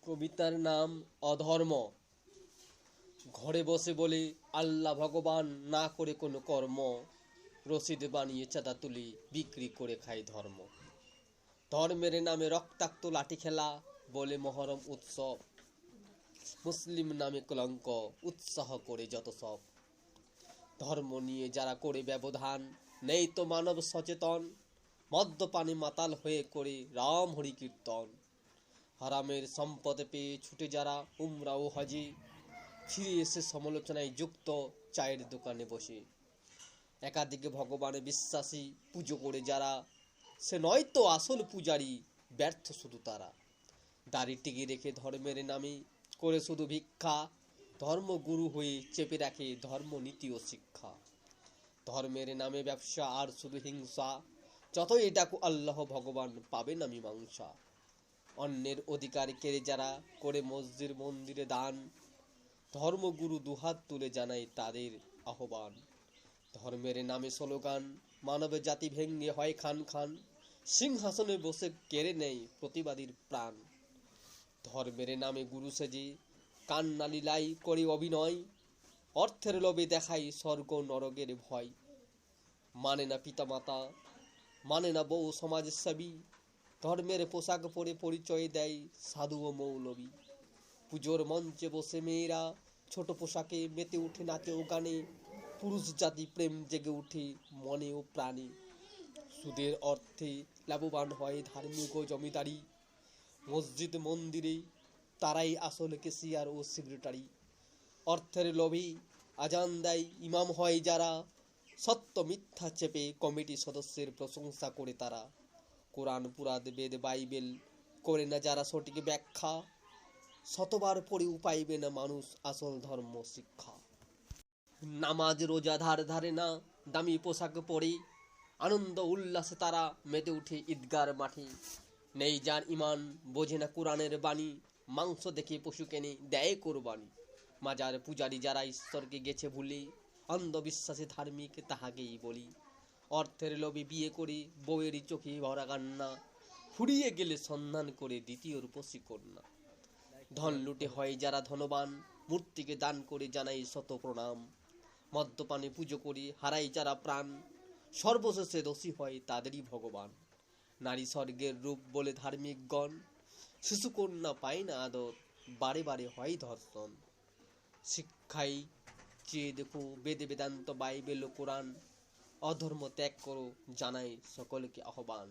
কবিতার নাম অধর্ম। ঘরে বসে বলে আল্লাহ ভগবান, না করে কোনো কর্ম, রসিদ বানিয়ে চাঁদা তুলি বিক্রি করে খাই ধর্ম। ধর্মের নামে রক্তাক্ত লাঠি খেলা, বলে মহরম উৎসব, মুসলিম নামে কলঙ্ক, উৎসাহ করে যত সব। ধর্ম নিয়ে যারা করে ব্যবধান, নেই তো মানব সচেতন, মদ্যপানে মাতাল হয়ে করে রাম হরি কীর্তন। হারামের সম্পদ পেয়ে ছুটে যারা উমরা ও হজে, ফিরে এসে সমালোচনায় যুক্ত চায়ের দোকানে বসে। একাদিকে ভগবানে বিশ্বাসী পুজো করে যারা, সে নয় তো আসল পূজারি, ব্যর্থ শুধু তারা। দাড়ি টিকে রেখে ধর্মের নামে করে শুধু ভিক্ষা, ধর্মগুরু হয়ে চেপে রাখে ধর্ম নীতি ও শিক্ষা। ধর্মের নামে ব্যবসা আর শুধু হিংসা, যতই ডাকো আল্লাহ ভগবান পাবে না মীমাংসা। অন্যের অধিকার কেড়ে যারা করে মসজিদ মন্দিরে দান, ধর্মগুরু দুহাত তুলে জানায় তাদের আহ্বান। ধর্মের নামে স্লোগান, মানব জাতি ভেঙ্গে হয় খান খান, সিংহাসনে বসে কেড়ে নেয় প্রতিবাদীর প্রাণ। ধর্মের নামে গুরু সেজে কান্না লীলাই করে অভিনয়, অর্থের লোভে দেখায় স্বর্গ নরকের ভয়। মানে না পিতামাতা, মানে না বউ সমাজসেবী, ধর্মের পোশাক পরে পরিচয় দেয় সাধু ও মৌলবী। পুজোর মঞ্চে বসে মেয়েরা ছোট পোশাকে মেতে উঠে নাচে ও গানে, পুরুষ জাতি প্রেম জেগে উঠে মনে ও প্রাণে। সুদের অর্থে লাভবান হয় ধার্মিক ও জমিদারি, মসজিদ মন্দিরে তারাই আসল কেসিয়ার ও সেক্রেটারি। অর্থের লোভে আজান দেয় ইমাম হয় যারা, সত্য মিথ্যা চেপে কমিটি সদস্যের প্রশংসা করে তারা। কোরআন পুরাণ বেদ বাইবেল করে না যারা সঠিক ব্যাখ্যা, শতবার পড়েও পাইবে না মানুষ আসল ধর্ম শিক্ষা। নামাজ রোজা ধারে না দামি পোশাক পরে, আনন্দ উল্লাসে তারা মেতে উঠে ঈদগার মাঠে। নেই যার ইমান বোঝে না কোরআনের বাণী, মাংস দেখে পশু কেনে দেয় কোরবানি। মাজার পূজারি যারা ঈশ্বরকে গেছে ভুলে, অন্ধবিশ্বাসে ধার্মিক তাহাকেই বলি। অর্থের লোভে বিয়ে করে বউয়েরই চোখে ভরা কান্না, ফুরিয়ে গেলে সন্ধান করে দ্বিতীয় রূপসী কন্যা। ধন লুটে হয় যারা ধনবান, মূর্তিকে দান করে জানাই শত প্রণাম। মদ্যপানে পুজো করে হারাই যারা প্রাণ, সর্বশেষে দোষী হয় তাদেরই ভগবান। নারী স্বর্গের রূপ বলে ধার্মিকগণ, শিশুকন্যা পায় না আদর, বারে বারে হয় ধর্ষণ। শিক্ষাই চেয়ে দেখো বেদে বেদান্ত বাইবেল ও কোরআন, অধর্ম ত্যাগ করো জানাই সকলকে আহ্বান।